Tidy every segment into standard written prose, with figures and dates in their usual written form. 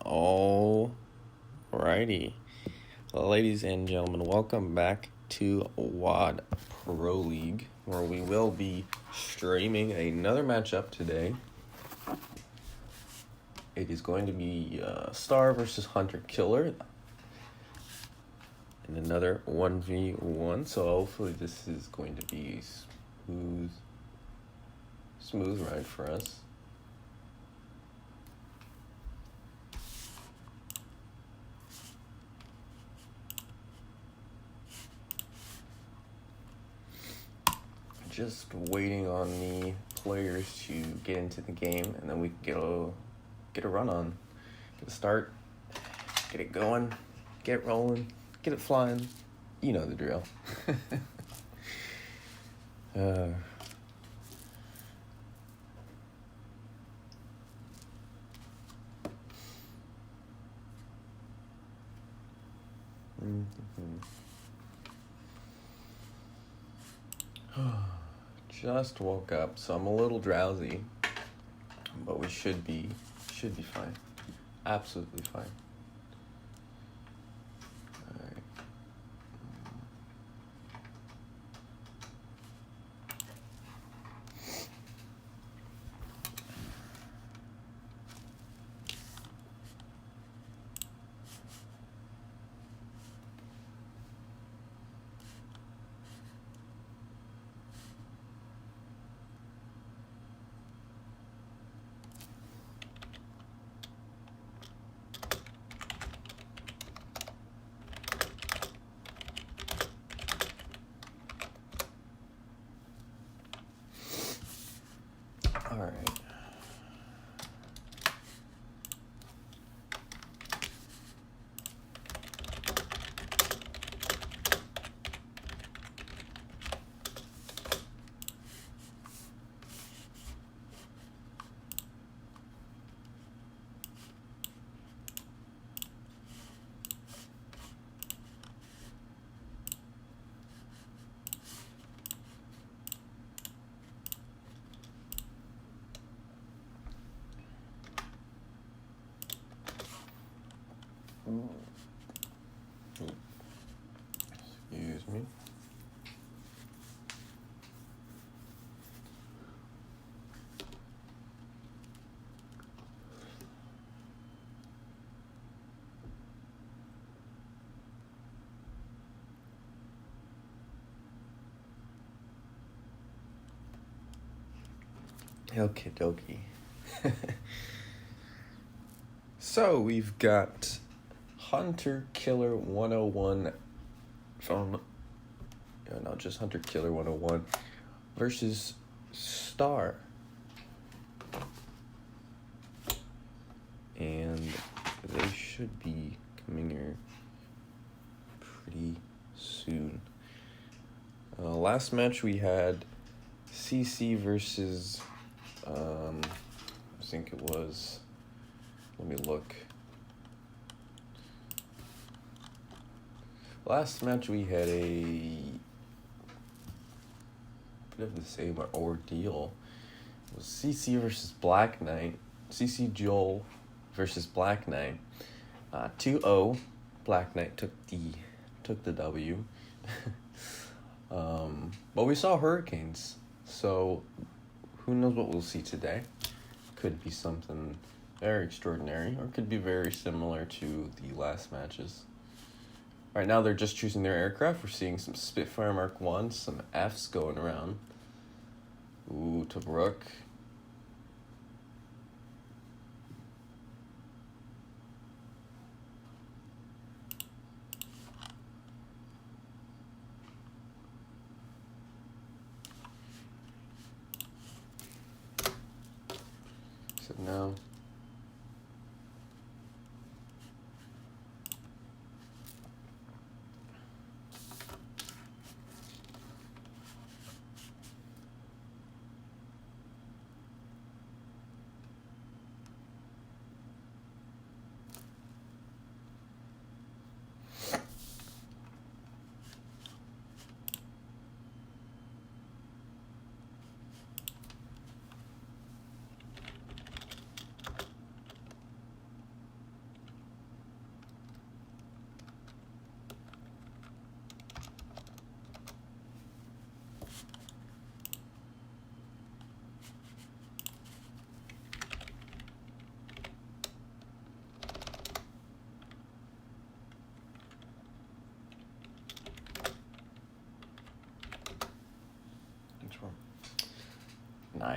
Alrighty. Well, ladies and gentlemen, welcome back to Wod Pro League, where we will be streaming another matchup today. It is going to be Star versus Hunter Killer in another 1v1, so hopefully this is going to be smooth ride for us. Just waiting on the players to get into the game, and then we can get a run on, get a start, get it going, get it rolling, get it flying. You know the drill. Just woke up, so I'm a little drowsy, but we should be fine. Absolutely fine. Alright. Excuse me. Okie dokie. So we've got Hunter Killer 101 just Hunter Killer 101 versus Star. And they should be coming here pretty soon. Last match we had CC versus, I think it was, let me look. Last match we had a bit of the same ordeal. It was CC versus Black Knight. CC Joel versus Black Knight. 2-0. Black Knight took the W. But we saw Hurricanes, so who knows what we'll see today. Could be something very extraordinary, or could be very similar to the last matches. Right now they're just choosing their aircraft. We're seeing some Spitfire Mark 1s, some Fs going around. Ooh, Tobruk. So now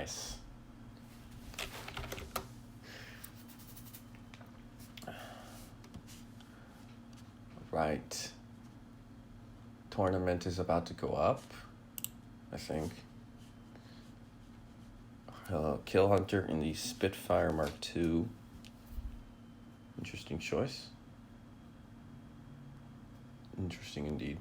Nice. Right. Tournament is about to go up, I think. Kill Hunter in the Spitfire Mark II. Interesting choice. Interesting indeed.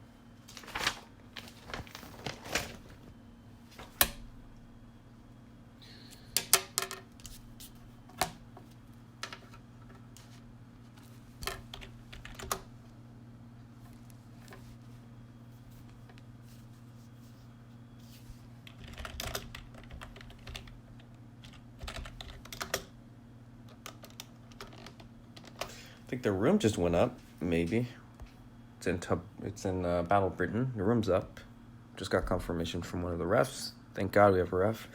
I think the room just went up, maybe. It's in Battle Britain. The room's up. Just got confirmation from one of the refs. Thank God we have a ref.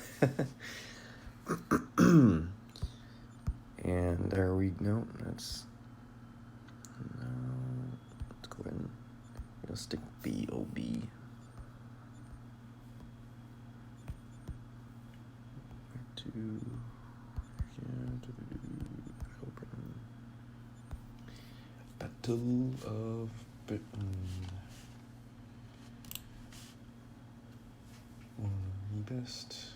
And there we go. Let's go ahead and stick BOB. Battle of Britain. One of the best.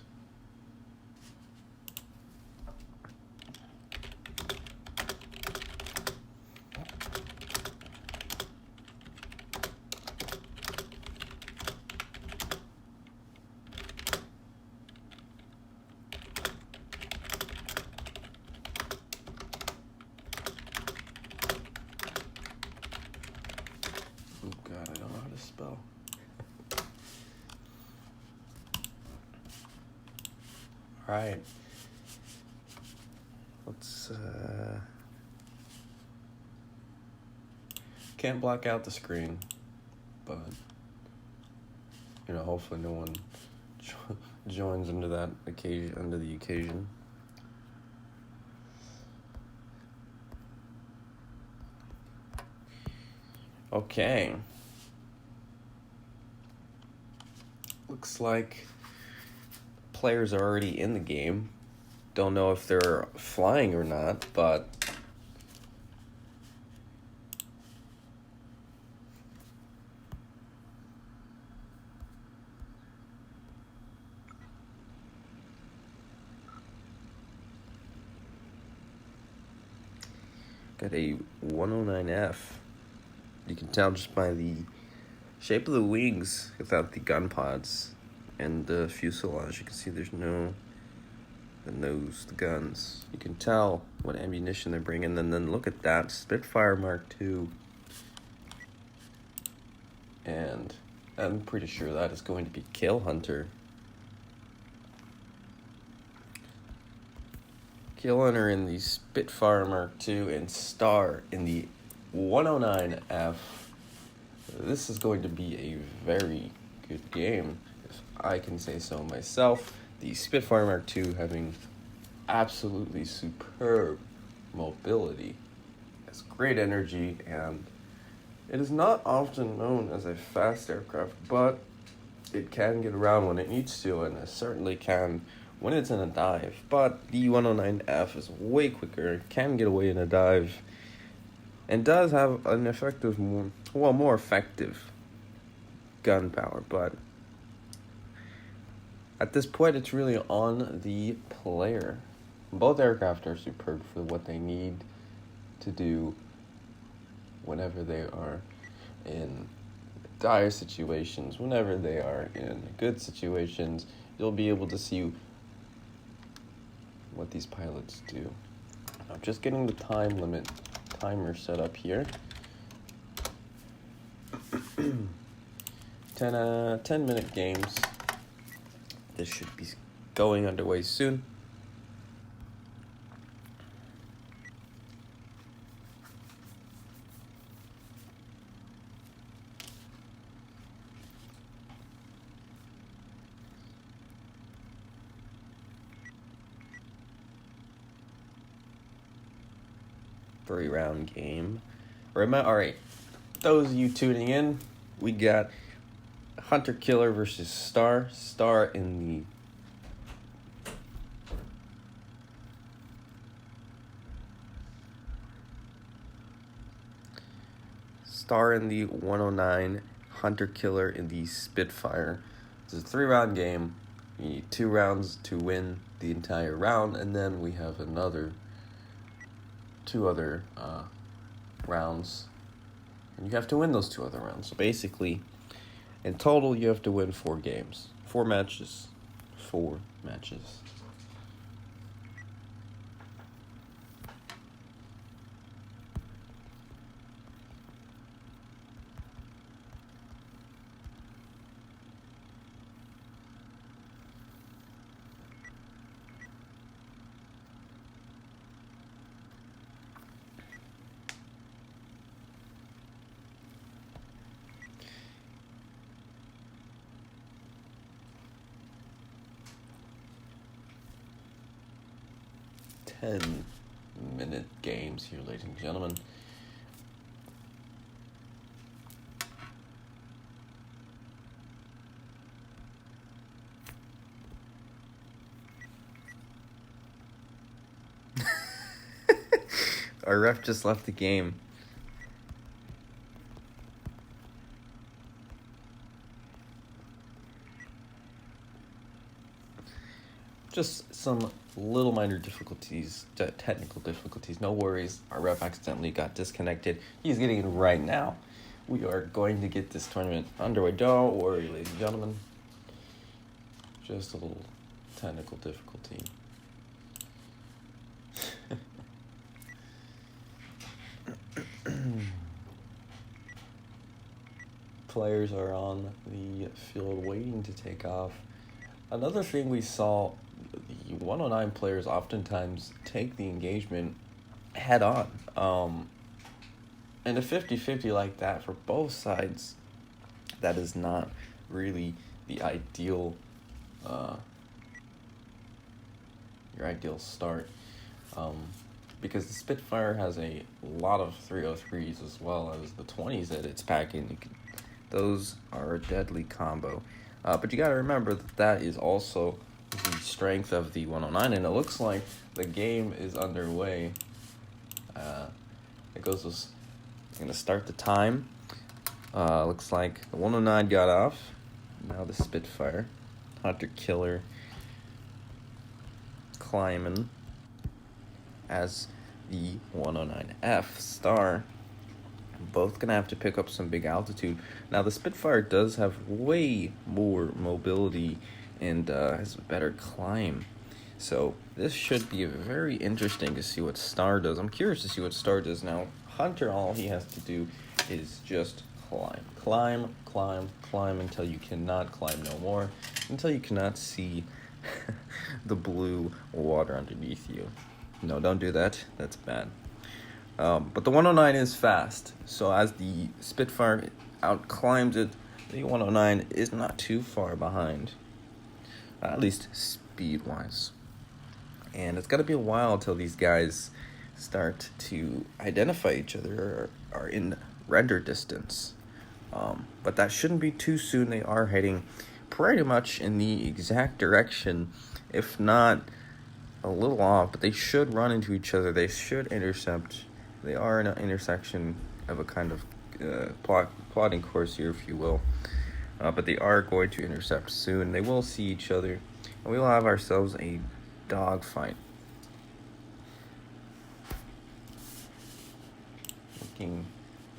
Oh God, I don't know how to spell. All right. Let's can't block out the screen, but hopefully no one joins under the occasion. Okay. Looks like players are already in the game. Don't know if they're flying or not, but got a 109F. You can tell just by the shape of the wings without the gun pods and the fuselage. You can see there's no the nose, the guns. You can tell what ammunition they're bringing. And then look at that Spitfire Mark II. And I'm pretty sure that is going to be Kill Hunter. Kill Hunter in the Spitfire Mark II and Star in the 109F. This is going to be a very good game, if I can say so myself. The Spitfire Mark II having absolutely superb mobility, has great energy, and it is not often known as a fast aircraft, but it can get around when it needs to, and it certainly can when it's in a dive. But the 109F is way quicker, can get away in a dive, and does have an more effective gun power, but at this point, it's really on the player. Both aircraft are superb for what they need to do whenever they are in dire situations, whenever they are in good situations. You'll be able to see what these pilots do. I'm just getting the timer set up here. 10-minute games. This should be going underway soon. Three-round game. All right, those of you tuning in, we got Hunter Killer versus Star. Star in Star in the 109, Hunter Killer in the Spitfire. This is a 3-round game. You need 2 rounds to win the entire round, and then we have two other rounds, and you have to win those 2 other rounds. So basically, in total, you have to win 4 games, 4 matches, 4 matches. Ten-minute games here, ladies and gentlemen. Our ref just left the game. Just some little minor difficulties, technical difficulties. No worries. Our ref accidentally got disconnected. He's getting it right now. We are going to get this tournament underway. Don't worry, ladies and gentlemen. Just a little technical difficulty. Players are on the field waiting to take off. Another thing we saw, the 109 players oftentimes take the engagement head on. And a 50-50 like that for both sides, that is not really the ideal, your ideal start. Because the Spitfire has a lot of 303s as well as the 20s that it's packing. Those are a deadly combo. But you got to remember that is also the strength of the 109, and it looks like the game is underway. I'm going to start the time. Looks like the 109 got off. Now the Spitfire. Hunter Killer climbing as the 109F Star. Both gonna have to pick up some big altitude. Now the Spitfire does have way more mobility and has a better climb, so this should be very interesting to see what Star does. I'm curious to see what Star does. Now Hunter, all he has to do is just climb until you cannot climb no more, until you cannot see the blue water underneath you. No, don't do that. That's bad. But the 109 is fast, so as the Spitfire outclimbs it, the 109 is not too far behind, at least speed-wise. And it's got to be a while until these guys start to identify each other or are in render distance. But that shouldn't be too soon. They are heading pretty much in the exact direction, if not a little off, but they should run into each other. They should intercept. They are in an intersection of a kind of plotting course here, if you will. But they are going to intercept soon. They will see each other, and we will have ourselves a dogfight.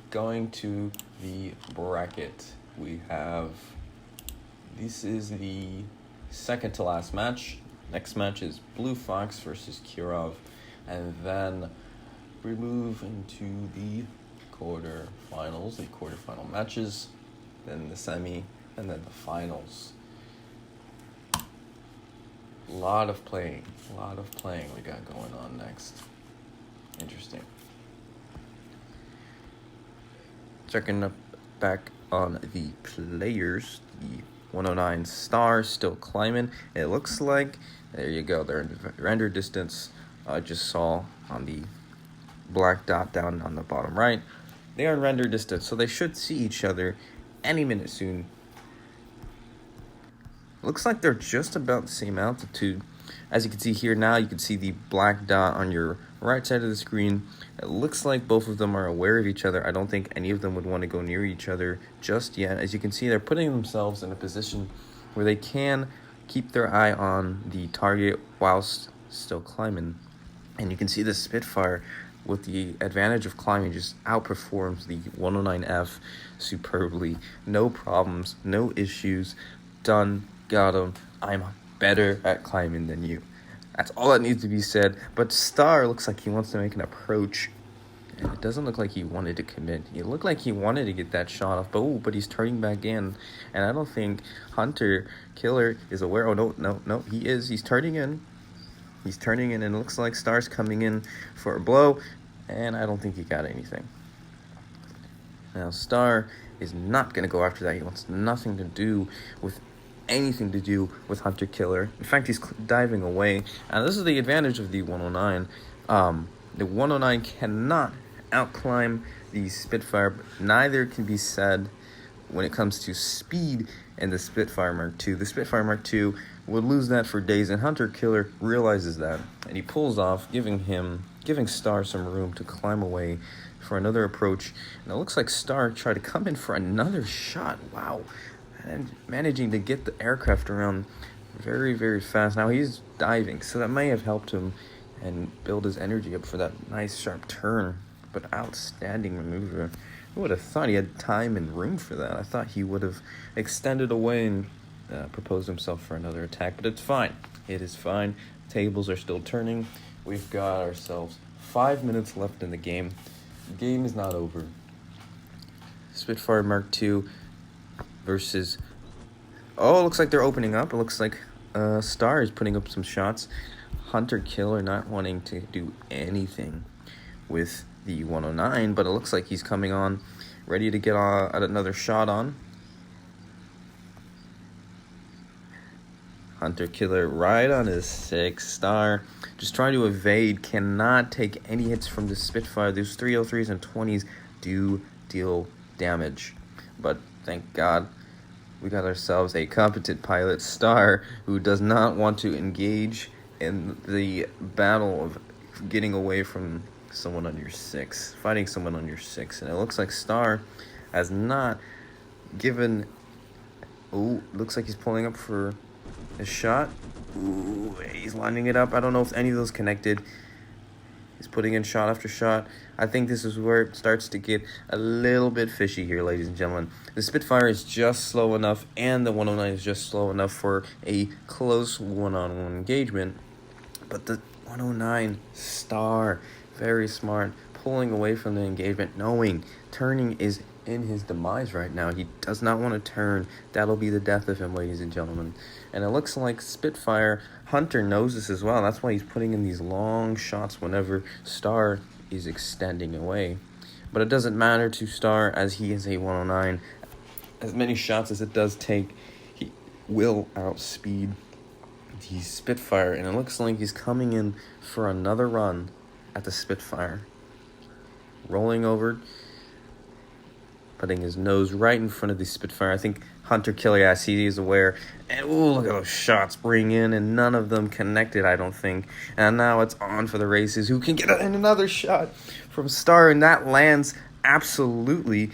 Going to the bracket, we have, this is the second to last match. Next match is Blue Fox versus Kirov, and then we move into the quarterfinals, the quarterfinal matches, then the semi, and then the finals. A lot of playing we got going on next. Interesting. Checking up back on the players, the 109 Star still climbing. It looks like, there you go, they're in render distance. I just saw on the black dot down on the bottom right. They are in render distance, so they should see each other any minute soon. Looks like they're just about the same altitude. As you can see here now, you can see the black dot on your right side of the screen. It looks like both of them are aware of each other. I don't think any of them would want to go near each other just yet. As you can see, they're putting themselves in a position where they can keep their eye on the target whilst still climbing. And you can see the Spitfire, with the advantage of climbing, just outperforms the 109F superbly. No problems, no issues. Done, got him. I'm better at climbing than you. That's all that needs to be said. But Star looks like he wants to make an approach. And it doesn't look like he wanted to commit. It looked like he wanted to get that shot off. But he's turning back in. And I don't think Hunter Killer is aware. Oh, no. He is. He's turning in. He's turning in, and it looks like Star's coming in for a blow. And I don't think he got anything. Now, Star is not going to go after that. He wants anything to do with Hunter Killer. In fact, he's diving away. And this is the advantage of the 109. The 109 cannot outclimb the Spitfire, but neither can be said when it comes to speed and the Spitfire Mark II. The Spitfire Mark II would lose that for days, and Hunter Killer realizes that, and he pulls off, giving Star some room to climb away for another approach. And it looks like Star tried to come in for another shot. Wow. And managing to get the aircraft around very, very fast. Now he's diving, so that may have helped him and build his energy up for that nice sharp turn. But outstanding maneuver. Who would have thought he had time and room for that? I thought he would have extended away and proposed himself for another attack, but it's fine. It is fine. Tables are still turning. We've got ourselves 5 minutes left in the game. The game is not over. Spitfire Mark II versus... Oh, it looks like they're opening up. It looks like Star is putting up some shots. Hunter Killer not wanting to do anything with the 109, but it looks like he's coming on, ready to get another shot on. Hunter Killer right on his 6. Star just trying to evade, cannot take any hits from the Spitfire. Those 303s and 20s do deal damage, but thank God we got ourselves a competent pilot, Star, who does not want to engage in the battle of getting away from someone on your 6, fighting someone on your 6. And it looks like Star has not given... Oh, looks like he's pulling up for a shot. Ooh, he's lining it up. I don't know if any of those connected. He's putting in shot after shot. I think this is where it starts to get a little bit fishy here, ladies and gentlemen. The Spitfire is just slow enough, and the 109 is just slow enough for a close one-on-one engagement. But the 109 Star, very smart, pulling away from the engagement, knowing turning is in his demise right now. He does not want to turn. That'll be the death of him, ladies and gentlemen. And it looks like Spitfire Hunter knows this as well. That's why he's putting in these long shots whenever Star is extending away. But it doesn't matter to Star, as he is a 109. As many shots as it does take, he will outspeed the Spitfire. And it looks like he's coming in for another run at the Spitfire. Rolling over, putting his nose right in front of the Spitfire. I think Hunter Killer, yes, he is aware. And ooh, look at those shots bring in, and none of them connected, I don't think. And now it's on for the races. Who can get another shot from Star? And that lands absolutely.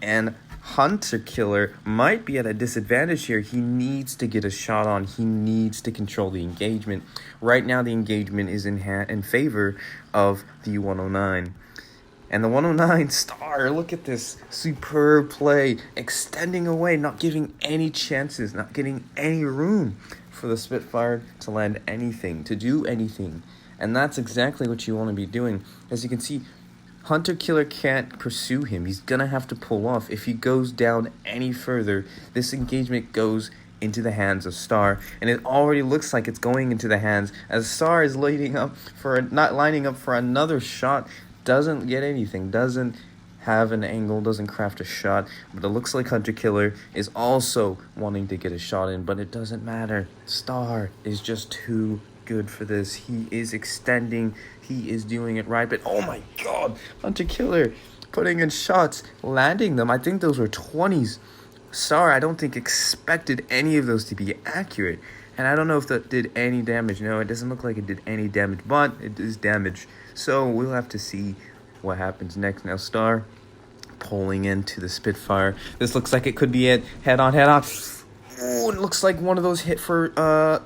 And Hunter Killer might be at a disadvantage here. He needs to get a shot on. He needs to control the engagement. Right now, the engagement is in favor of the 109. And the 109 Star, look at this superb play, extending away, not giving any chances, not getting any room for the Spitfire to land anything, to do anything. And that's exactly what you want to be doing. As you can see, Hunter Killer can't pursue him. He's going to have to pull off. If he goes down any further, this engagement goes into the hands of Star, and it already looks like it's going into the hands as Star is lining up for another shot. Doesn't get anything, doesn't have an angle, doesn't craft a shot, but it looks like Hunter Killer is also wanting to get a shot in, but it doesn't matter. Star is just too good for this. He is extending, he is doing it right, but oh my God, Hunter Killer putting in shots, landing them. I think those were 20s. Star, I don't think expected any of those to be accurate, And I don't know if that did any damage. No, it doesn't look like it did any damage, but it is damage. So we'll have to see what happens next. Now, Star pulling into the Spitfire. This looks like it could be it. Head on, head on. Ooh, it looks like one of those hit for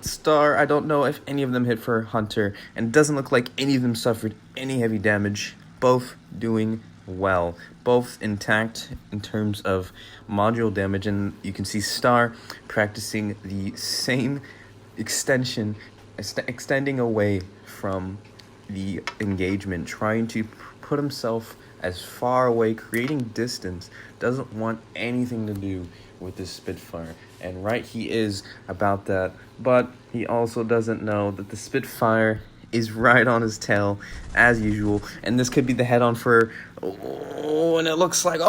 Star. I don't know if any of them hit for Hunter. And it doesn't look like any of them suffered any heavy damage. Both doing well. Both intact in terms of module damage. And you can see Star practicing the same extension, extending away from the engagement, trying to put himself as far away, creating distance, doesn't want anything to do with this Spitfire. And right, he is about that, but he also doesn't know that the Spitfire is right on his tail, as usual, and this could be the head-on for, and it looks like,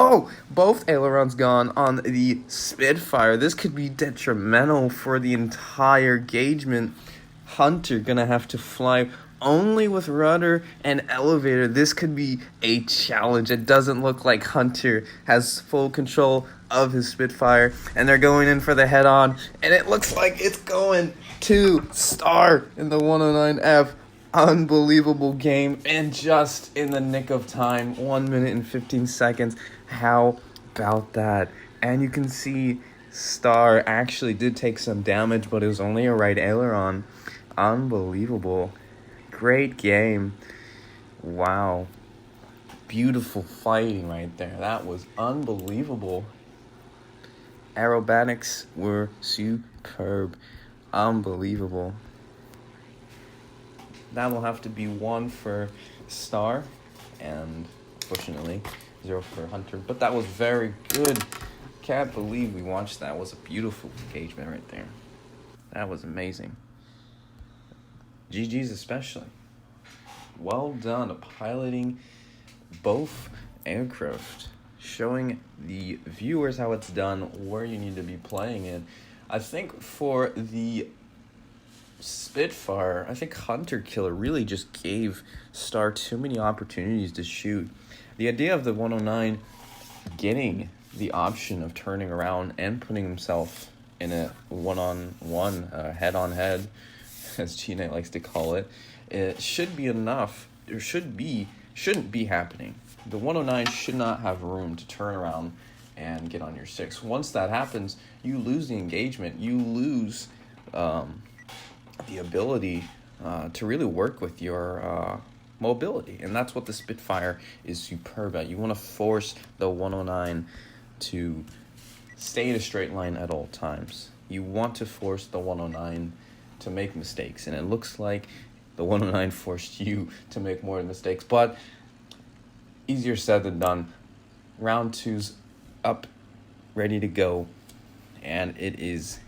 both ailerons gone on the Spitfire. This could be detrimental for the entire engagement. Hunter gonna have to fly only with rudder and elevator. This could be a challenge. It doesn't look like Hunter has full control of his Spitfire, and they're going in for the head-on, and it looks like it's going to Star in the 109F. Unbelievable game, and just in the nick of time, 1 minute and 15 seconds. How about that? And you can see Star actually did take some damage, but it was only a right aileron. Unbelievable. Great game. Wow. Beautiful fighting right there. That was unbelievable. Aerobatics were superb. Unbelievable. That will have to be 1 for Star, and fortunately 0 for Hunter. But that was very good. Can't believe we watched that. It was a beautiful engagement right there. That was amazing. GG's especially. Well done piloting both aircraft, showing the viewers how it's done, where you need to be playing it. I think for the Spitfire, I think Hunter Killer really just gave Star too many opportunities to shoot. The idea of the 109 getting the option of turning around and putting himself in a one-on-one, head-on-head, as G-Knight likes to call it, it should be enough. There shouldn't be happening. The 109 should not have room to turn around and get on your 6. Once that happens, you lose the engagement. You lose the ability to really work with your mobility, and that's what the Spitfire is superb at. You want to force the 109 to stay in a straight line at all times. You want to force the 109 to make mistakes, and it looks like the 109 forced you to make more mistakes, but easier said than done. Round 2's up, ready to go, and it is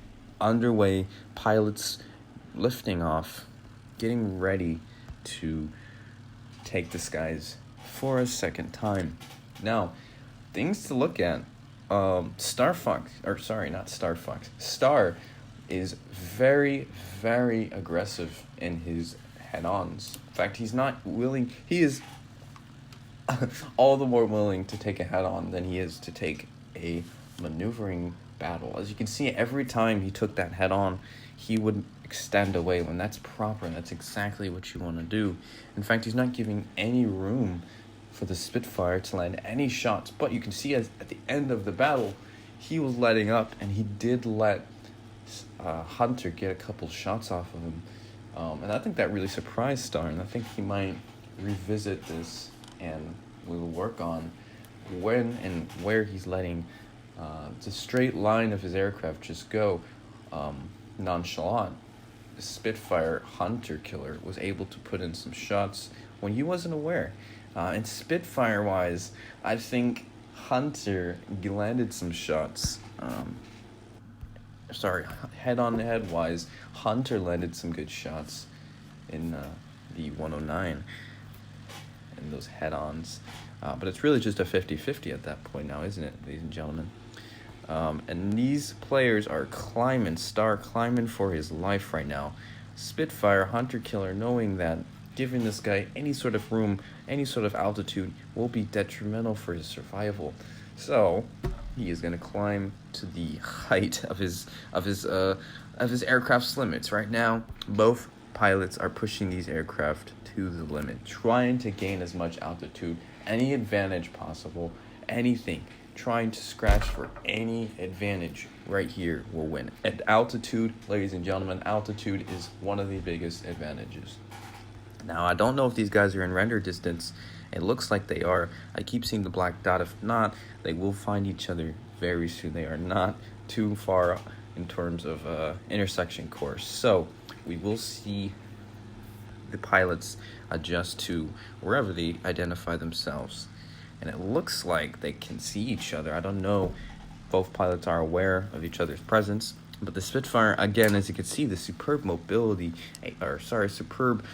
underway. Pilots lifting off, getting ready to take the skies for a second time. Now, things to look at. Star is very, very aggressive in his head-ons. In fact, he's not willing. He is all the more willing to take a head-on than he is to take a maneuvering battle. As you can see, every time he took that head-on, he would extend away when that's proper, and that's exactly what you want to do. In fact, he's not giving any room for the Spitfire to land any shots, but you can see at the end of the battle, he was letting up, and he did let Hunter get a couple shots off of him. And I think that really surprised Star, and I think he might revisit this, and we will work on when and where he's letting the straight line of his aircraft just go nonchalant. The Spitfire Hunter Killer was able to put in some shots when he wasn't aware. And Spitfire-wise, I think Hunter landed some shots. Head-on-head-wise, Hunter landed some good shots in the 109 and those head-ons. But it's really just a 50-50 at that point now, isn't it, ladies and gentlemen? And these players are climbing, Star climbing for his life right now. Spitfire, Hunter Killer, knowing that giving this guy any sort of room, any sort of altitude will be detrimental for his survival. So, He is going to climb to the height of his aircraft's limits. Right now, both pilots are pushing these aircraft to the limit, trying to gain as much altitude, any advantage possible, anything, trying to scratch for any advantage right here will win. At altitude, ladies and gentlemen, altitude is one of the biggest advantages. Now, I don't know if these guys are in render distance. It looks like they are. I keep seeing the black dot. If not, they will find each other very soon. They are not too far in terms of intersection course. So we will see the pilots adjust to wherever they identify themselves. And it looks like they can see each other. I don't know. Both pilots are aware of each other's presence. But the Spitfire, again, as you can see, the superb superb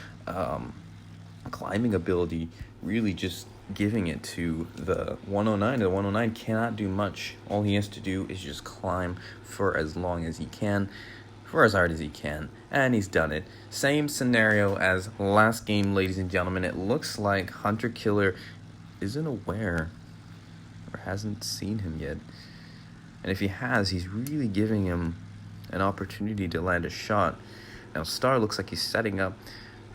climbing ability, really just giving it to the 109. The 109 cannot do much. All he has to do is just climb for as long as he can, for as hard as he can, and he's done it. Same scenario as last game, ladies and gentlemen. It looks like Hunter Killer isn't aware or hasn't seen him yet. And if he has, he's really giving him an opportunity to land a shot. Now, Star looks like he's setting up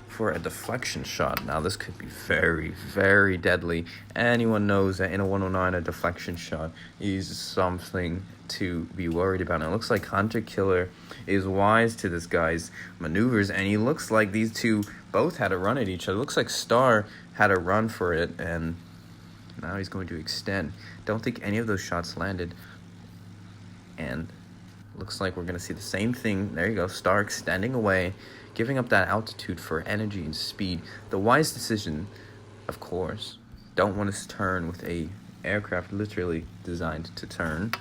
for a deflection shot. Now, this could be very, very deadly. Anyone knows that in a 109, a deflection shot is something to be worried about. And it looks like Hunter Killer is wise to this guy's maneuvers, and he looks like these two both had a run at each other. It looks like Star had a run for it, and now he's going to extend. Don't think any of those shots landed. And looks like we're going to see the same thing. There you go. Star extending away, giving up that altitude for energy and speed. The wise decision, of course. Don't want to turn with a aircraft literally designed to turn.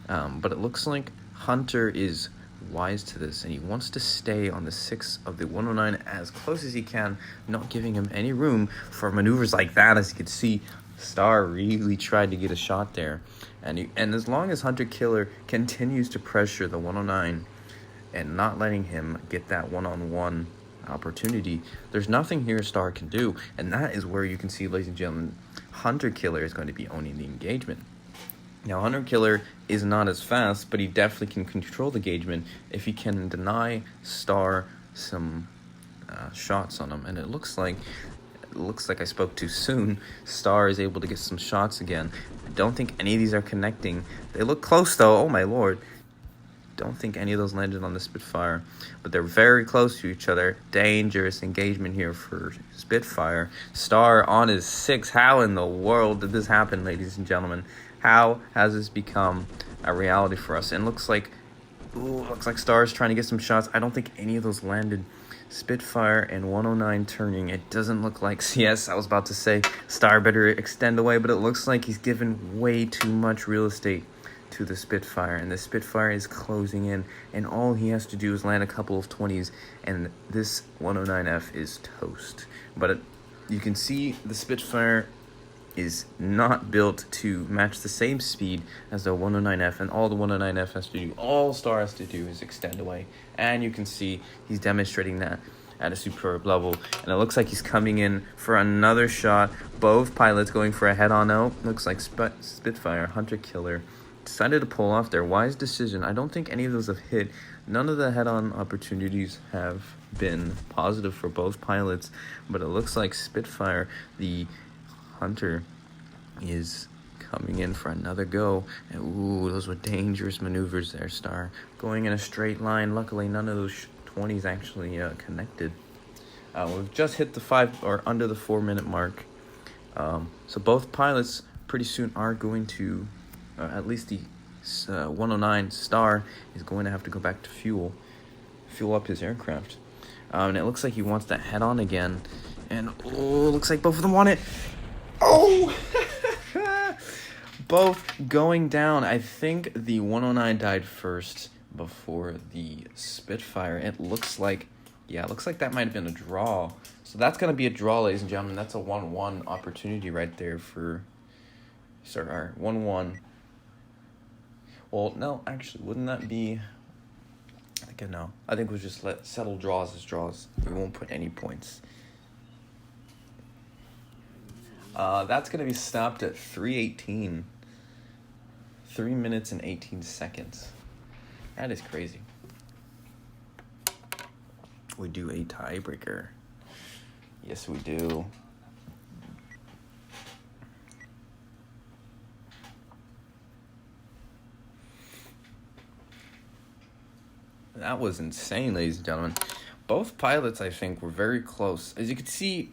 But it looks like Hunter is wise to this, and he wants to stay on the 6 of the 109 as close as he can, not giving him any room for maneuvers like that. As you can see, Star really tried to get a shot there. And as long as Hunter Killer continues to pressure the 109 and not letting him get that one-on-one opportunity, there's nothing here Star can do. And that is where you can see, ladies and gentlemen, Hunter Killer is going to be owning the engagement. Now, Hunter Killer is not as fast, but he definitely can control the engagement if he can deny Star some shots on him. And it looks like I spoke too soon. Star is able to get some shots again. I don't think any of these are connecting. They look close, though. Oh, my Lord. Don't think any of those landed on the Spitfire. But they're very close to each other. Dangerous engagement here for Spitfire. Star on his 6. How in the world did this happen, ladies and gentlemen? How has this become a reality for us? And looks like Star is trying to get some shots. I don't think any of those landed. Spitfire and 109 turning. It doesn't look like CS. I was about to say Star better extend away, but it looks like he's given way too much real estate to the Spitfire, and the Spitfire is closing in, and all he has to do is land a couple of 20s, and this 109F is toast. But you can see the Spitfire is not built to match the same speed as the 109F, and all the 109F has to do, all Star has to do is extend away. And you can see he's demonstrating that at a superb level. And it looks like he's coming in for another shot. Both pilots going for a head-on out. Looks like Spitfire, Hunter Killer decided to pull off their wise decision. I don't think any of those have hit. None of the head-on opportunities have been positive for both pilots, but it looks like Spitfire, the Hunter, is coming in for another go. And ooh, those were dangerous maneuvers there, Star. Going in a straight line. Luckily, none of those 20s actually connected. We've just hit the 5 or under the 4-minute mark. So both pilots pretty soon are going to, at least the 109 Star is going to have to go back to fuel up his aircraft. And it looks like he wants that head on again. And oh, looks like both of them want it. Oh! Both going down. I think the 109 died first before the Spitfire. It looks like that might have been a draw. So that's going to be a draw, ladies and gentlemen. That's a 1-1 opportunity right there for... Sorry, 1-1. Well, no, actually, wouldn't that be... I think we'll just settle draws as draws. We won't put any points. That's going to be stopped at 3:18. 3 minutes and 18 seconds. That is crazy. We do a tiebreaker. Yes, we do. That was insane, ladies and gentlemen. Both pilots, I think, were very close. As you can see,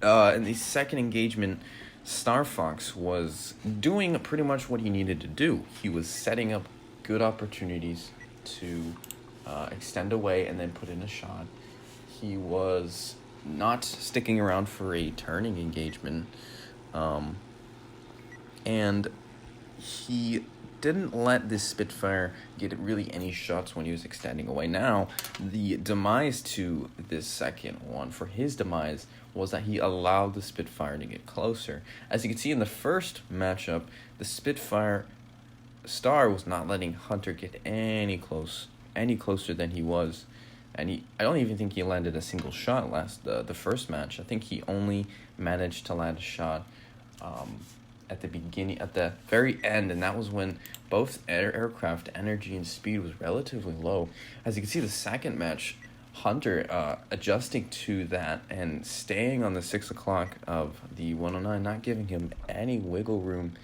in the second engagement, Star Fox was doing pretty much what he needed to do. He was setting up good opportunities to extend away and then put in a shot. He was not sticking around for a turning engagement. And he didn't let this Spitfire get really any shots when he was extending away. Now, the demise to this second one, for his demise, was that he allowed the Spitfire to get closer. As you can see in the first matchup, the Spitfire Star was not letting Hunter get any closer than he was. And I don't even think he landed a single shot the first match. I think he only managed to land a shot at the very end, and that was when both aircraft energy and speed was relatively low. As you can see, the second match, Hunter adjusting to that and staying on the 6 o'clock of the 109, not giving him any wiggle room.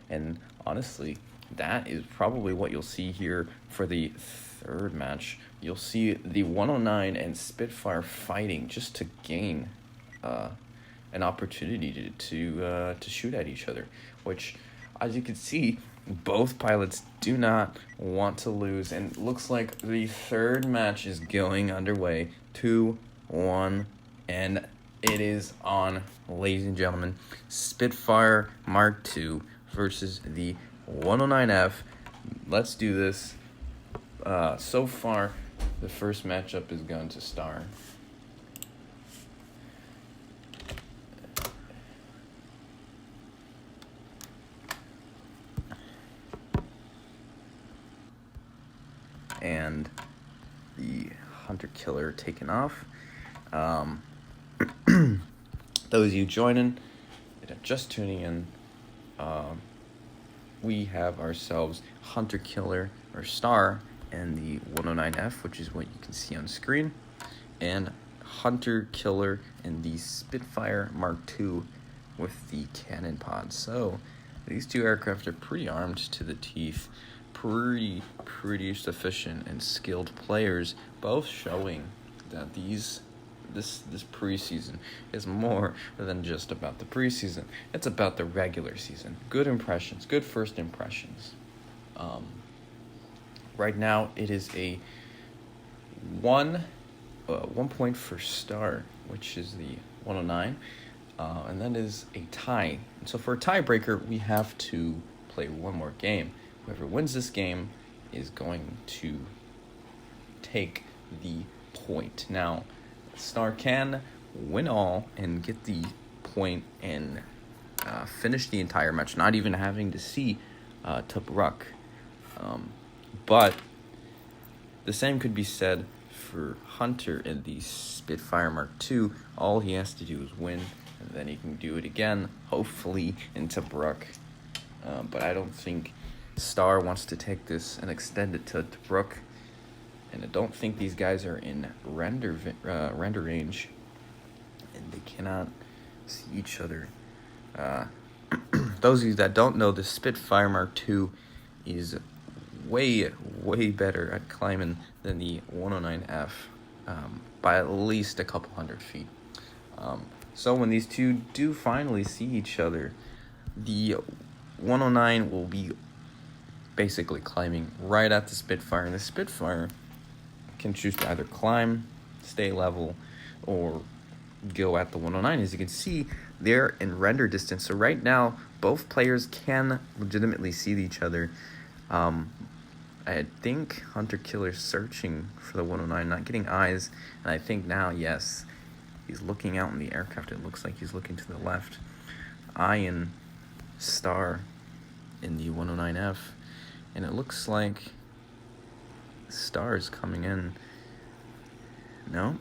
And honestly, that is probably what you'll see here for the third match. You'll see the 109 and Spitfire fighting just to gain an opportunity to shoot at each other, which, as you can see, both pilots do not want to lose. And it looks like the third match is going underway. 2-1, and it is on, ladies and gentlemen. Spitfire Mark II versus the 109F. Let's do this. So far, the first matchup is going to Star. And the Hunter Killer taken off. Those of you joining, just tuning in, we have ourselves Hunter Killer, or Star, and the 109F, which is what you can see on screen, and Hunter Killer and the Spitfire Mark II with the cannon pod. So these two aircraft are pretty armed to the teeth, pretty sufficient and skilled players, both showing that this preseason is more than just about the preseason. It's about the regular season. Good impressions, good first impressions. Right now, it is a one point for Star, which is the 109, and that is a tie. And so for a tiebreaker, we have to play one more game. Whoever wins this game is going to take the point. Now, Star can win all and get the point and finish the entire match, not even having to see Tobruk. But the same could be said for Hunter in the Spitfire Mark II. All he has to do is win, and then he can do it again, hopefully in Tobruk. But I don't think Star wants to take this and extend it to Tobruk. And I don't think these guys are in render range, and they cannot see each other. Those of you that don't know, the Spitfire Mark II is way better at climbing than the 109F by at least a couple hundred feet. So when these two do finally see each other, the 109 will be basically climbing right at the Spitfire, and the Spitfire can choose to either climb, stay level, or go at the 109. As you can see, they're in render distance. So right now, both players can legitimately see each other. I think Hunter Killer's searching for the 109, not getting eyes. And I think now, yes, he's looking out in the aircraft. It looks like he's looking to the left, eyeing Star in the 109F. And it looks like Star is coming in. No?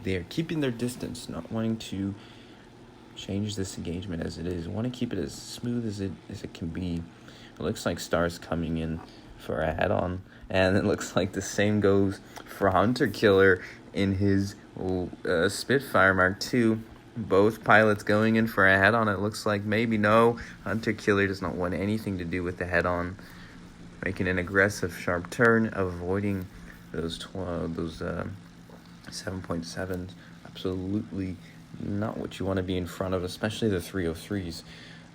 They are keeping their distance, not wanting to change this engagement as it is. Want to keep it as smooth as it can be. It looks like Star's coming in for a head-on. And it looks like the same goes for Hunter Killer in his Spitfire Mark II. Both pilots going in for a head-on. It looks like maybe no. Hunter Killer does not want anything to do with the head-on. Making an aggressive sharp turn, avoiding those 7.7s. Absolutely not what you want to be in front of, especially the 303s.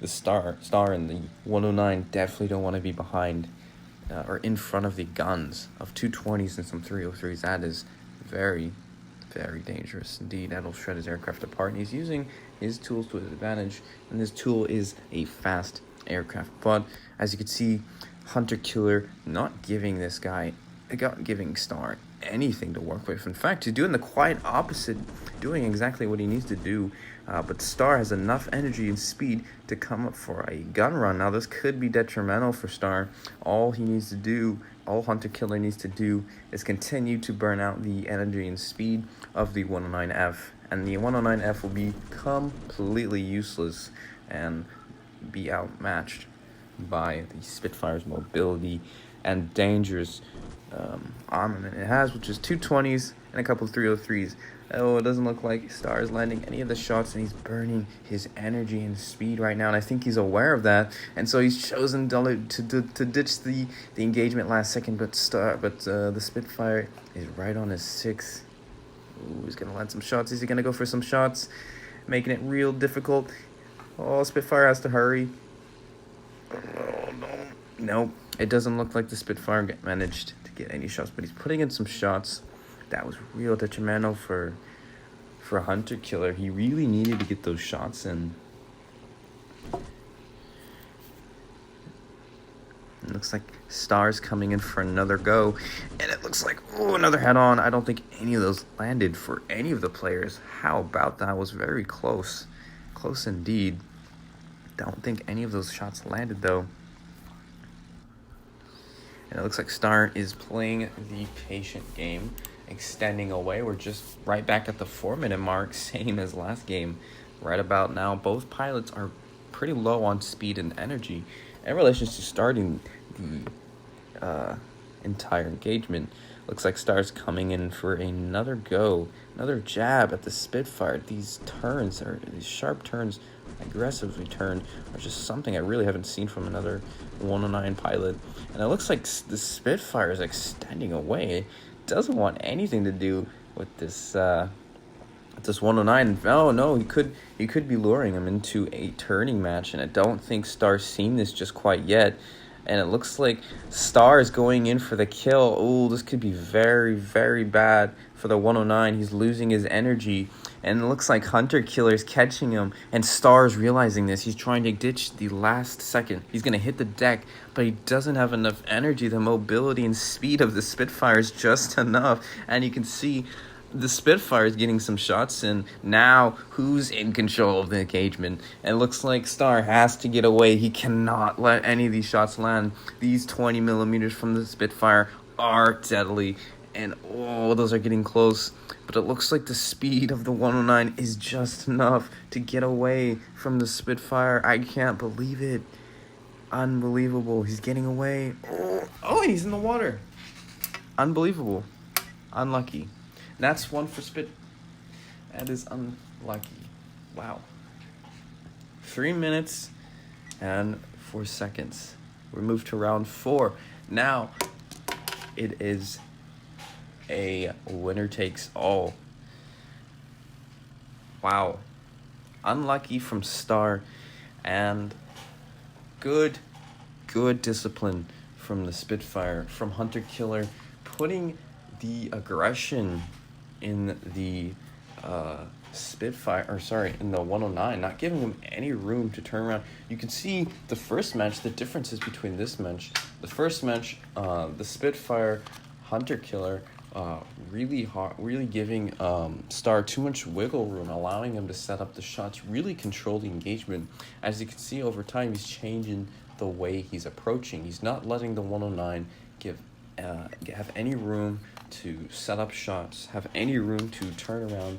The Star and the 109 definitely don't want to be behind or in front of the guns of 220s and some 303s. That is very, very dangerous indeed. That'll shred his aircraft apart, and he's using his tools to his advantage, and this tool is a fast aircraft. But as you can see, Hunter Killer not giving Star anything to work with. In fact, he's doing the quite opposite, doing exactly what he needs to do. But Star has enough energy and speed to come up for a gun run. Now, this could be detrimental for Star. All Hunter Killer needs to do is continue to burn out the energy and speed of the 109F. And the 109F will be completely useless and be outmatched by the Spitfire's mobility and dangerous armament it has, which is 220s and a couple of 303s. Oh, it doesn't look like Star is landing any of the shots, and he's burning his energy and speed right now, and I think he's aware of that, and so he's chosen to ditch the engagement last second. But the Spitfire is right on his 6. Ooh, he's gonna land some shots. Is he gonna go for some shots, making it real difficult? Oh, Spitfire has to hurry. Oh, no. Nope. It doesn't look like the Spitfire managed to get any shots, but he's putting in some shots. That was real detrimental for Hunter Killer. He really needed to get those shots in. It looks like Star's coming in for another go, and it looks like, another head-on. I don't think any of those landed for any of the players. How about that? It was very close. Close indeed. Don't think any of those shots landed, though. And it looks like Star is playing the patient game, extending away. We're just right back at the 4-minute mark, same as last game. Right about now, both pilots are pretty low on speed and energy in relation to starting the entire engagement. Looks like Star's coming in for another go, another jab at the Spitfire. These sharp turns, aggressively turned, are just something I really haven't seen from another 109 pilot. And it looks like the Spitfire is extending away. It doesn't want anything to do with this 109. Oh no, he could be luring him into a turning match, and I don't think Star's seen this just quite yet. And it looks like Star is going in for the kill. Oh, this could be very, very bad for the 109. He's losing his energy. And it looks like Hunter Killer is catching him. And Star is realizing this. He's trying to ditch the last second. He's going to hit the deck, but he doesn't have enough energy. The mobility and speed of the Spitfire is just enough. And you can see the Spitfire is getting some shots in. Now, who's in control of the engagement? And it looks like Star has to get away. He cannot let any of these shots land. These 20 millimeters from the Spitfire are deadly. And, those are getting close. But it looks like the speed of the 109 is just enough to get away from the Spitfire. I can't believe it. Unbelievable. He's getting away. And he's in the water. Unbelievable. Unlucky. That's one for Spit. That is unlucky. Wow. 3 minutes and 4 seconds. We move to round 4. Now, it is a winner takes all. Wow. Unlucky from Star, and good discipline from the Spitfire, from Hunter Killer, putting the aggression in the in the 109, not giving him any room to turn around. You can see the first match, the differences between this match. The first match, the Spitfire, Hunter Killer, really giving Star too much wiggle room, allowing him to set up the shots, really control the engagement. As you can see over time, he's changing the way he's approaching. He's not letting the 109 have any room to set up shots, have any room to turn around.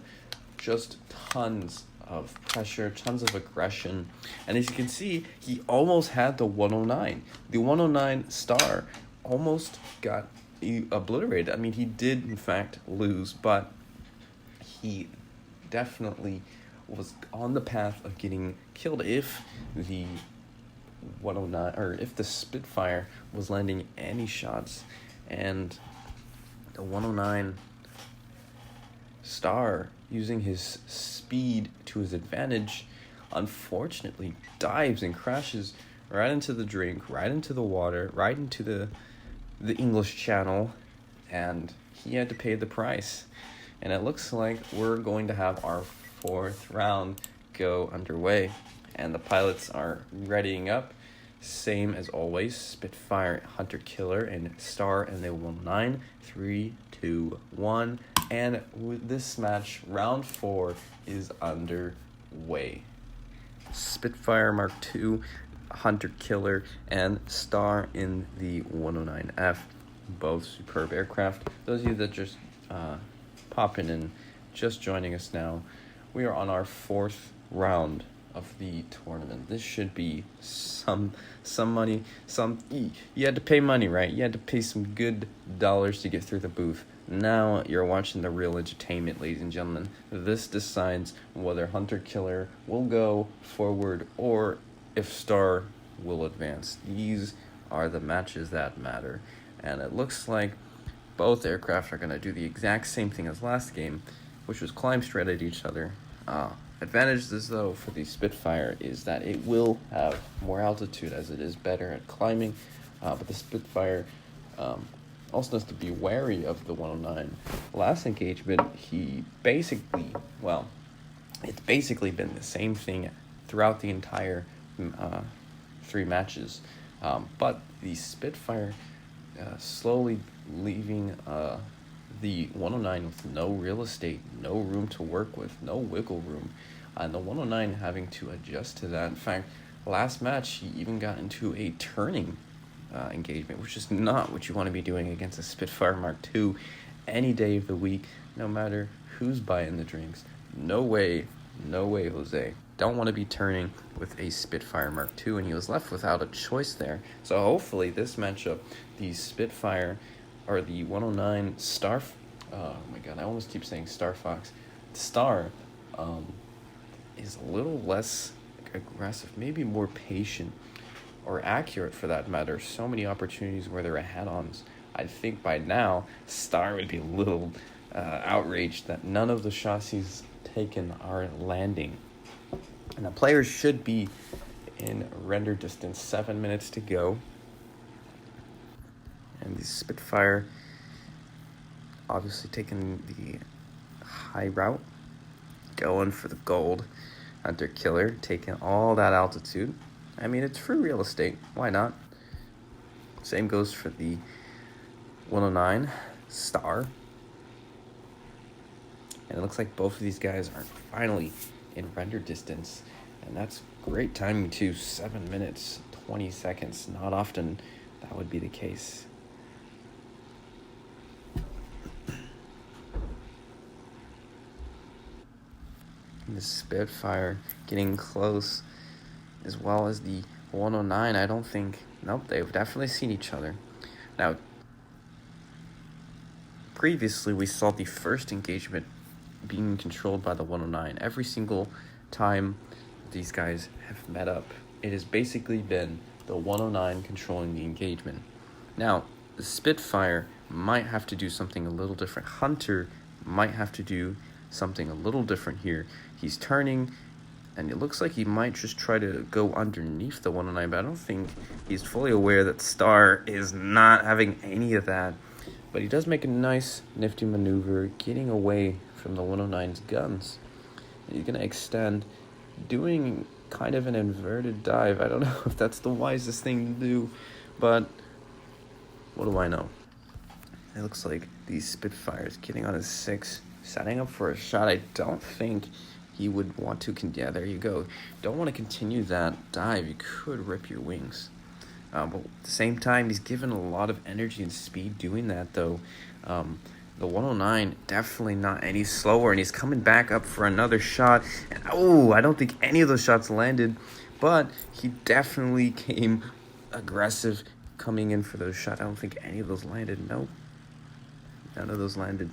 Just tons of pressure, tons of aggression. And as you can see, he almost had the 109. The 109 star almost got obliterated. I mean, he did, in fact, lose, but he definitely was on the path of getting killed if the 109, or if the Spitfire was landing any shots. And the 109 star, using his speed to his advantage, unfortunately dives and crashes right into the drink, right into the water, right into the English Channel, and he had to pay the price. And it looks like we're going to have our 4th round go underway, and the pilots are readying up, same as always. Spitfire, Hunter Killer, and Star and the 109. 3, 2, 1, and with this match, round 4 is underway. Spitfire Mark II, Hunter Killer, and Star in the 109F, both superb aircraft. Those of you that just popping in, just joining us now, we are on our 4th round of the tournament. This should be some money, you had to pay money, right? You had to pay some good dollars to get through the booth. Now you're watching the real entertainment, ladies and gentlemen. This decides whether Hunter Killer will go forward or if Star will advance. These are the matches that matter, and it looks like both aircraft are going to do the exact same thing as last game, which was climb straight at each other. Advantages, though, for the Spitfire is that it will have more altitude, as it is better at climbing, but the Spitfire also has to be wary of the 109. Last engagement, it's basically been the same thing throughout the entire 3 matches, but the Spitfire slowly leaving the 109 with no real estate, no room to work with, no wiggle room, and the 109 having to adjust to that. In fact, last match, he even got into a turning engagement, which is not what you want to be doing against a Spitfire Mark II any day of the week, no matter who's buying the drinks. No way, Jose. Don't want to be turning with a Spitfire Mark II, and he was left without a choice there. So hopefully this matchup, the Spitfire, or the 109 Star, oh my god, I almost keep saying Star Fox, Star, is a little less aggressive, maybe more patient, or accurate for that matter. So many opportunities where there are head-ons. I think by now, Star would be a little outraged that none of the shots he's taken are landing. And the players should be in render distance, 7 minutes to go. And the Spitfire obviously taking the high route, going for the gold. Hunter Killer taking all that altitude. I mean, it's free real estate. Why not? Same goes for the 109 Star. And it looks like both of these guys are finally in render distance. And that's great timing too. 7 minutes, 20 seconds. Not often that would be the case. The Spitfire getting close, as well as the 109. I don't think, nope, they've definitely seen each other. Now, previously we saw the first engagement being controlled by the 109. Every single time these guys have met up, it has basically been the 109 controlling the engagement. Now, the Spitfire might have to do something a little different. Hunter might have to do something a little different here. He's turning, and it looks like he might just try to go underneath the 109, but I don't think he's fully aware that Star is not having any of that. But he does make a nice, nifty maneuver, getting away from the 109's guns. And he's going to extend, doing kind of an inverted dive. I don't know if that's the wisest thing to do, but what do I know? It looks like these Spitfires getting on his 6, setting up for a shot. I don't think he would want to, yeah, there you go. Don't want to continue that dive. You could rip your wings. But at the same time, he's given a lot of energy and speed doing that, though. The 109 definitely not any slower, and he's coming back up for another shot. And oh, I don't think any of those shots landed, but he definitely came aggressive coming in for those shots. I don't think any of those landed. Nope. None of those landed.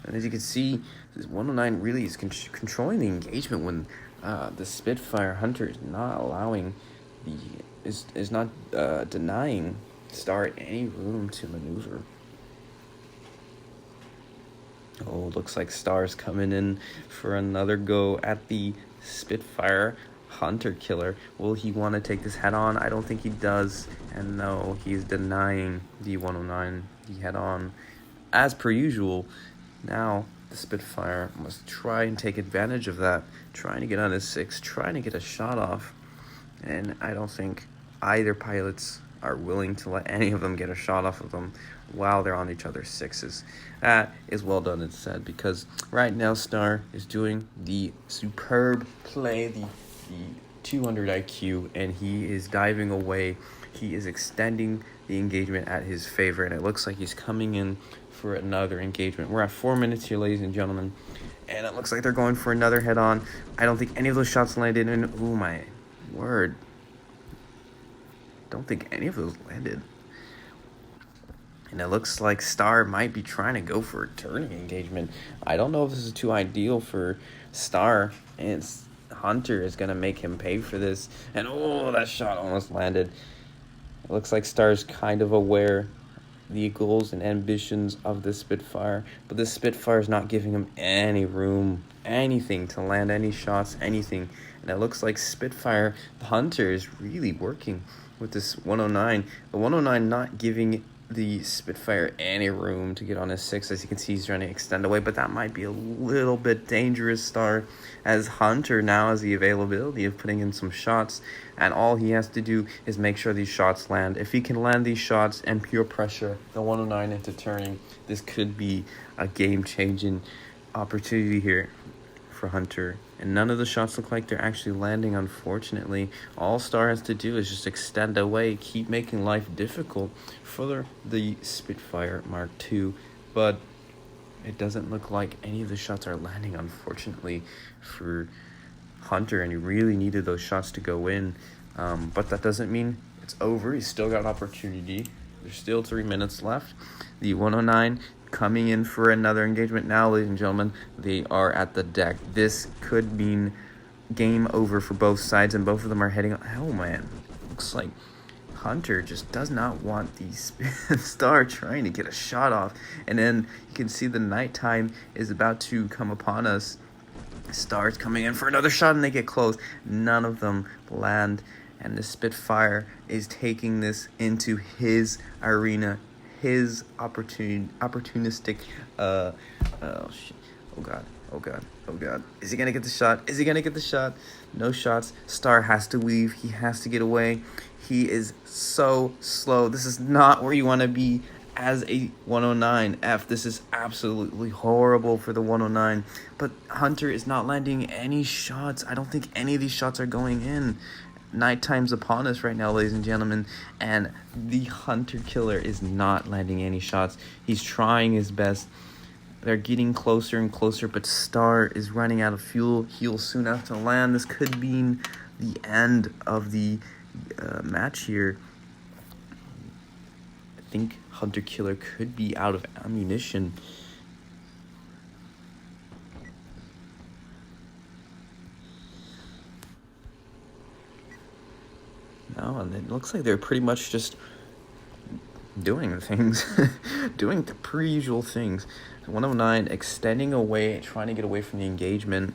And as you can see, this 109 really is controlling the engagement when the Spitfire Hunter is not allowing is not denying Star any room to maneuver. Oh, looks like Star's coming in for another go at the Spitfire Hunter Killer. Will he want to take this head on? I don't think he does. And no, he's denying the 109 the head on. As per usual, now the Spitfire must try and take advantage of that, trying to get on his 6, trying to get a shot off. And I don't think either pilots are willing to let any of them get a shot off of them while they're on each other's 6s. That is well done, it's said, because right now Star is doing the superb play, the 200 IQ, and he is diving away. He is extending the engagement at his favor, and it looks like he's coming in for another engagement. We're at 4 minutes here, ladies and gentlemen, and it looks like they're going for another head-on. I don't think any of those shots landed, and oh my word, don't think any of those landed. And it looks like Star might be trying to go for a turning engagement. I don't know if this is too ideal for Star, and Hunter is going to make him pay for this. And oh, that shot almost landed. It looks like Star's kind of aware the goals and ambitions of the Spitfire, but the Spitfire is not giving him any room, anything to land any shots, anything. And it looks like Spitfire, the Hunter, is really working with this 109. The 109 not giving the Spitfire any room to get on his 6. As you can see, he's trying to extend away, but that might be a little bit dangerous, Star, as Hunter now has the availability of putting in some shots, and all he has to do is make sure these shots land. If he can land these shots and pure pressure the 109 into turning, this could be a game-changing opportunity here for Hunter. And none of the shots look like they're actually landing, unfortunately. All Star has to do is just extend away, keep making life difficult for the Spitfire Mark II. But it doesn't look like any of the shots are landing, unfortunately, for Hunter. And he really needed those shots to go in. But that doesn't mean it's over. He's still got opportunity. There's still 3 minutes left. The 109 coming in for another engagement now, ladies and gentlemen. They are at the deck. This could mean game over for both sides, and both of them are heading on. Oh man, looks like Hunter just does not want the Star trying to get a shot off. And then you can see the nighttime is about to come upon us. Star's coming in for another shot, and they get close. None of them land, and the Spitfire is taking this into his arena, his opportunistic oh shit, oh god, is he gonna get the shot? No shots. Star has to weave, he has to get away. He is so slow. This is not where you want to be as a 109F. This is absolutely horrible for the 109, but Hunter is not landing any shots. I don't think any of these shots are going in. Nighttime's upon us right now, ladies and gentlemen, and the Hunter Killer is not landing any shots. He's trying his best. They're getting closer and closer, but Star is running out of fuel. He'll soon have to land. This could mean the end of the match here. I think Hunter Killer could be out of ammunition. No, and it looks like they're pretty much just doing things, doing the per-usual things. 109 extending away, trying to get away from the engagement,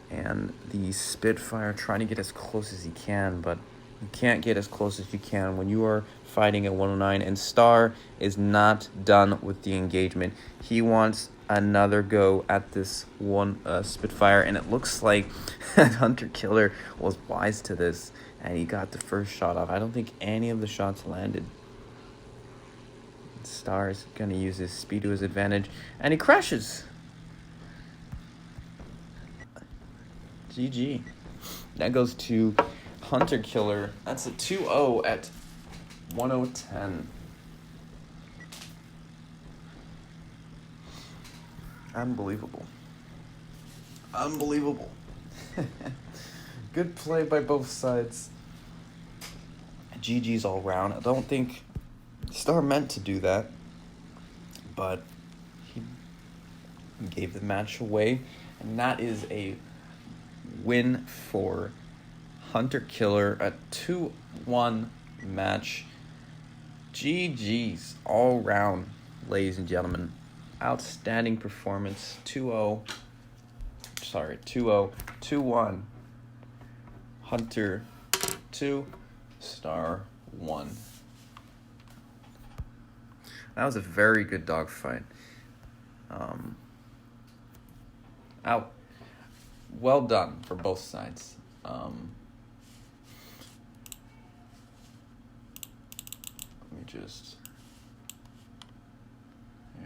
and the Spitfire trying to get as close as he can, but you can't get as close as you can when you are fighting at 109, and Star is not done with the engagement. He wants another go at this one Spitfire, and it looks like Hunter Killer was wise to this, and he got the first shot off. I don't think any of the shots landed. Star is going to use his speed to his advantage, and he crashes. GG. That goes to Hunter Killer. That's a 2-0 at 10:10. Unbelievable. Unbelievable. Good play by both sides. GG's all round. I don't think Star meant to do that, but he gave the match away, and that is a win for Hunter Killer, a 2-1 match. GG's all round, ladies and gentlemen. Outstanding performance. 2-0. 2-1. Hunter 2, Star 1. That was a very good dogfight. Well done for both sides. Let me just... Yeah.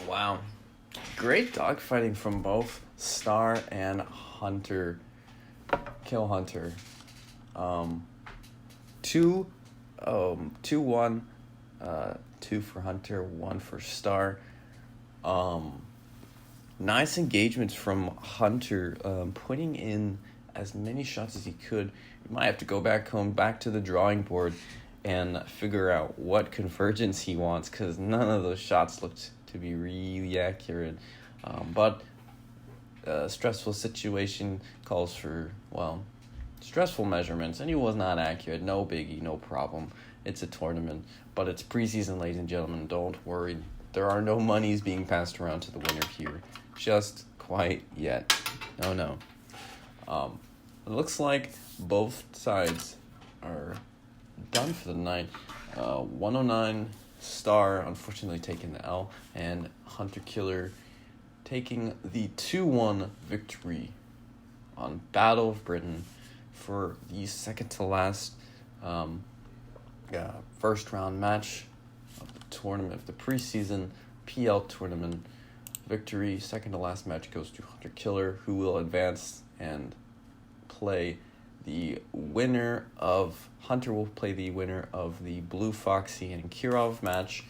Wow. Great dogfighting from both Star and Hunter. Kill Hunter. 2-1. 2 for Hunter, 1 for Star. Nice engagements from Hunter, putting in as many shots as he could. You might have to go back to the drawing board and figure out what convergence he wants, because none of those shots looked to be really accurate. But a stressful situation calls for, stressful measurements, and he was not accurate. No biggie, no problem. It's a tournament, but it's preseason, ladies and gentlemen. Don't worry. There are no monies being passed around to the winner here. Just quite yet. No. It looks like both sides are done for the night. 109 Star unfortunately taking the L, and Hunter Killer taking the 2-1 victory on Battle of Britain for the second to last first round match of the tournament, of the preseason PL tournament. Victory, second to last match goes to Hunter Killer, who will advance and play the winner of... Hunter will play the winner of the Blue Foxy and Kirov match.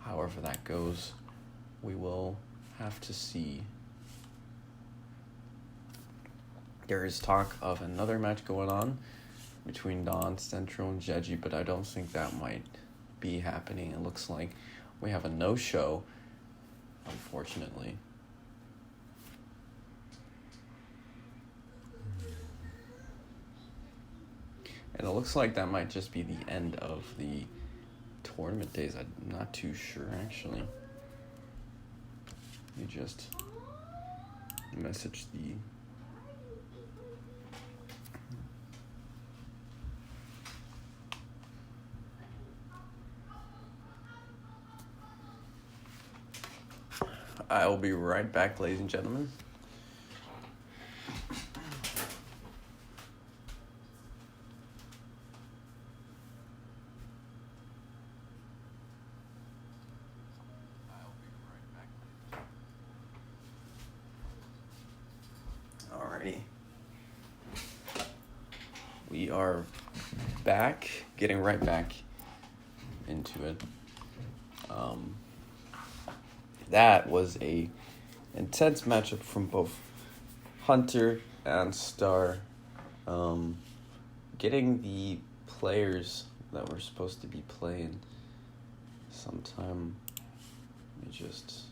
However that goes, we will have to see. There is talk of another match going on between Don, Centro, and Jeji, but I don't think that might be happening. It looks like we have a no-show, unfortunately. And it looks like that might just be the end of the tournament days. I'm not too sure, actually. You just message the... I will be right back, ladies and gentlemen. Alrighty. We are back, getting right back into it. That was a intense matchup from both Hunter and Star. Getting the players that we're supposed to be playing sometime. Let me just...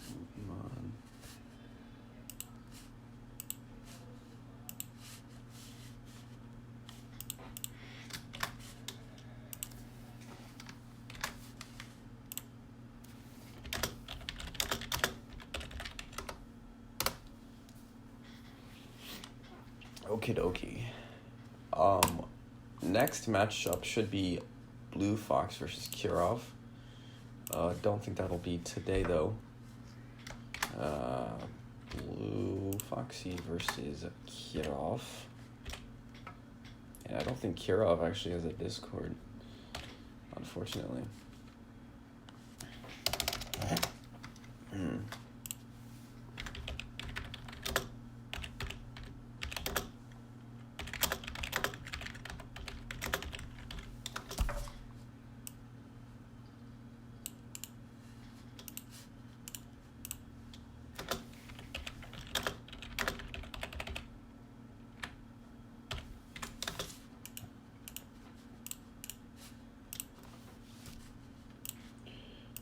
Come on. Okie dokie. Next matchup should be Blue Fox versus Kirov. Don't think that'll be today though. Blue Foxy versus Kirov. And I don't think Kirov actually has a Discord, unfortunately.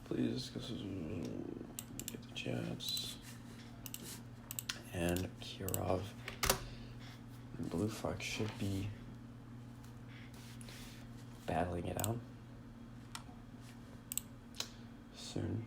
Please, because get the chats. And Kirov and Blue Fox should be battling it out soon.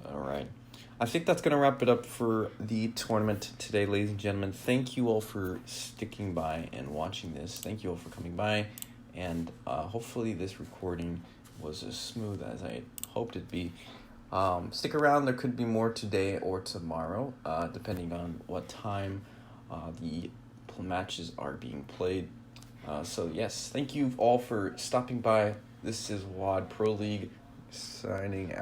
All right. I think that's going to wrap it up for the tournament today, ladies and gentlemen. Thank you all for sticking by and watching this. Thank you all for coming by. And hopefully this recording was as smooth as I hoped it'd be. Stick around. There could be more today or tomorrow, depending on what time the matches are being played. So, yes, thank you all for stopping by. This is Wod Pro League signing out.